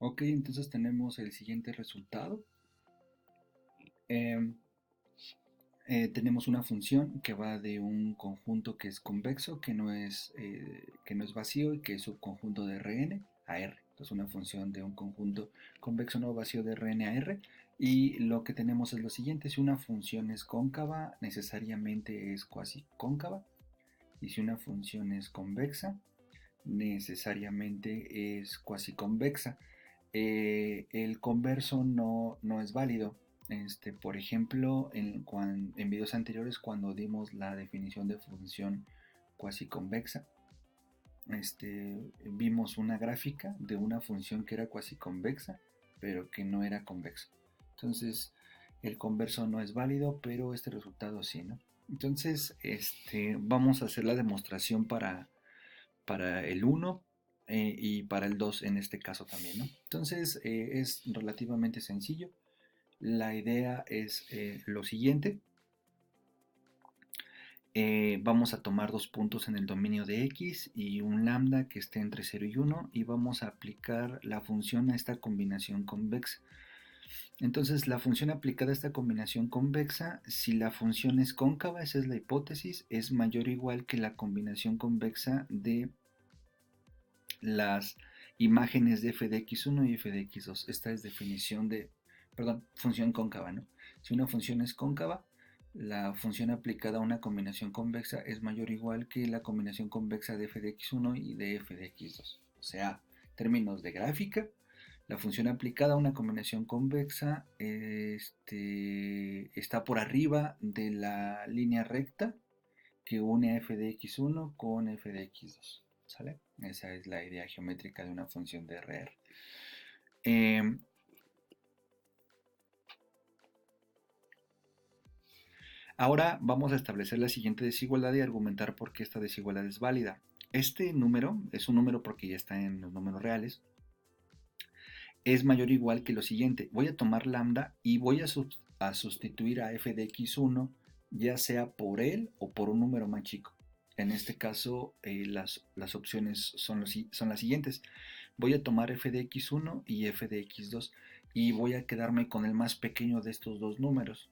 Ok, entonces tenemos el siguiente resultado. Em, Tenemos una función que va de un conjunto que es convexo, que no es vacío y que es subconjunto de Rn a R. Entonces una función de un conjunto convexo no vacío de Rn a R. Y lo que tenemos es lo siguiente: si una función es cóncava, necesariamente es cuasi cóncava. Y si una función es convexa, necesariamente es cuasi convexa. El converso no es válido. Por ejemplo, en videos anteriores, cuando dimos la definición de función cuasi convexa, vimos una gráfica de una función que era cuasi convexa, pero que no era convexa. Entonces, el converso no es válido, pero este resultado sí, ¿no? Entonces, vamos a hacer la demostración para el uno y para el 2 en este caso también, ¿no? Entonces es relativamente sencillo. La idea es lo siguiente. Vamos a tomar dos puntos en el dominio de x y un lambda que esté entre 0 y 1 y vamos a aplicar la función a esta combinación convexa. Entonces la función aplicada a esta combinación convexa, si la función es cóncava, esa es la hipótesis, es mayor o igual que la combinación convexa de las imágenes de f de x1 y f de x2. Esta es definición de, perdón, función cóncava, ¿no? Si una función es cóncava, la función aplicada a una combinación convexa es mayor o igual que la combinación convexa de f de x1 y de f de x2. O sea, en términos de gráfica, la función aplicada a una combinación convexa está por arriba de la línea recta que une f de x1 con f de x2. ¿Sale? Esa es la idea geométrica de una función de RR. Eh, Ahora vamos a establecer la siguiente desigualdad y argumentar por qué esta desigualdad es válida. Este número es un número porque ya está en los números reales. Es mayor o igual que lo siguiente. Voy a tomar lambda y voy a sustituir a f de x1 ya sea por él o por un número más chico. En este caso las opciones son las siguientes. Voy a tomar f de x1 y f de x2 y voy a quedarme con el más pequeño de estos dos números.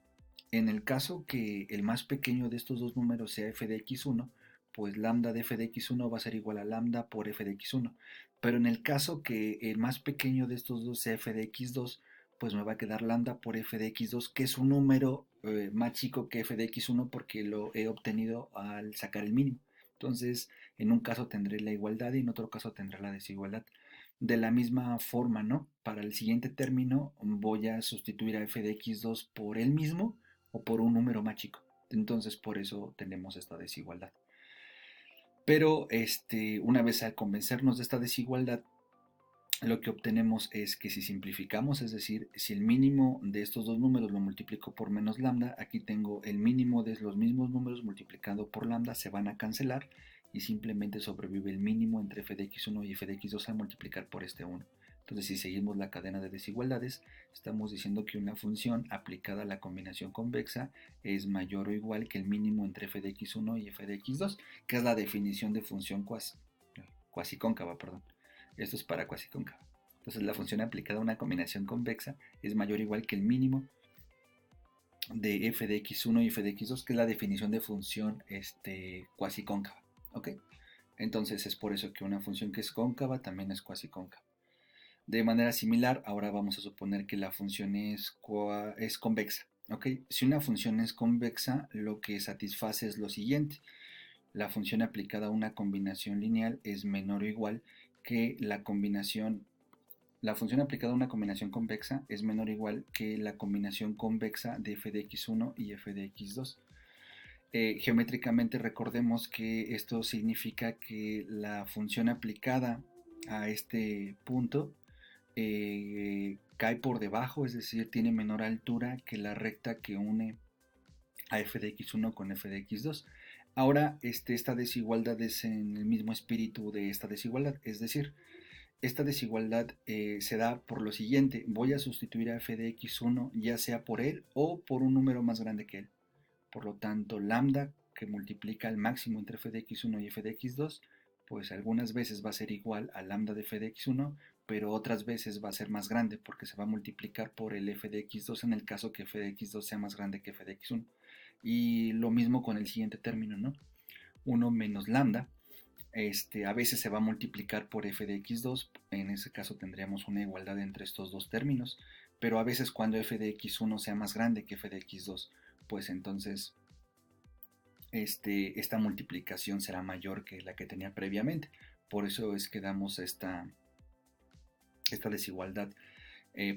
En el caso que el más pequeño de estos dos números sea f de x1, pues lambda de f de x1 va a ser igual a lambda por f de x1. Pero en el caso que el más pequeño de estos dos sea f de x2, pues me va a quedar lambda por f de x2, que es un número más chico que f de x1 porque lo he obtenido al sacar el mínimo. Entonces, en un caso tendré la igualdad y en otro caso tendré la desigualdad. De la misma forma, ¿no? Para el siguiente término voy a sustituir a f de x2 por él mismo o por un número más chico. Entonces, por eso tenemos esta desigualdad. Pero una vez al convencernos de esta desigualdad, lo que obtenemos es que si simplificamos, es decir, si el mínimo de estos dos números lo multiplico por menos lambda, aquí tengo el mínimo de los mismos números multiplicado por lambda, se van a cancelar y simplemente sobrevive el mínimo entre f de x1 y f de x2 al multiplicar por este 1. Entonces, si seguimos la cadena de desigualdades, estamos diciendo que una función aplicada a la combinación convexa es mayor o igual que el mínimo entre f de x1 y f de x2, que es la definición de función cuasi cóncava, perdón. Esto es para cuasi cóncava. Entonces la función aplicada a una combinación convexa es mayor o igual que el mínimo de f de x1 y f de x2, que es la definición de función cuasi cóncava. ¿Ok? Entonces es por eso que una función que es cóncava también es cuasi cóncava. De manera similar, ahora vamos a suponer que la función es convexa. ¿Ok? Si una función es convexa, lo que satisface es lo siguiente. La función aplicada a una combinación lineal es menor o igual que la función aplicada a una combinación convexa es menor o igual que la combinación convexa de f de x1 y f de x2. Geométricamente recordemos que esto significa que la función aplicada a este punto cae por debajo, es decir, tiene menor altura que la recta que une a f de x1 con f de x2. Ahora, esta desigualdad es en el mismo espíritu de esta desigualdad, es decir, esta desigualdad se da por lo siguiente: voy a sustituir a f de x1 ya sea por él o por un número más grande que él. Por lo tanto, lambda, que multiplica el máximo entre f de x1 y f de x2, pues algunas veces va a ser igual a lambda de f de x1, pero otras veces va a ser más grande porque se va a multiplicar por el f de x2 en el caso que f de x2 sea más grande que f de x1. Y lo mismo con el siguiente término, ¿no? 1 menos lambda, a veces se va a multiplicar por f de x2, en ese caso tendríamos una igualdad entre estos dos términos, pero a veces cuando f de x1 sea más grande que f de x2, pues entonces esta multiplicación será mayor que la que tenía previamente. Por eso es que damos esta desigualdad.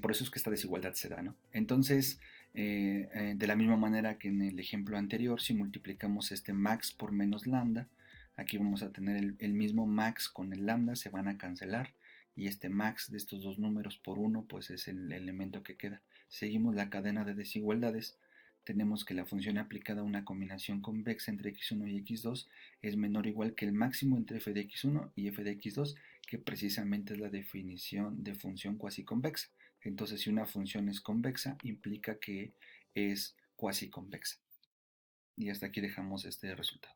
Por eso es que esta desigualdad se da, ¿no? Entonces, de la misma manera que en el ejemplo anterior, si multiplicamos este max por menos lambda, aquí vamos a tener el mismo max con el lambda, se van a cancelar, y este max de estos dos números por 1, pues es el elemento que queda. Seguimos la cadena de desigualdades. Tenemos que la función aplicada a una combinación convexa entre x1 y x2 es menor o igual que el máximo entre f de x1 y f de x2, que precisamente es la definición de función cuasi convexa. Entonces, si una función es convexa, implica que es cuasi convexa. Y hasta aquí dejamos este resultado.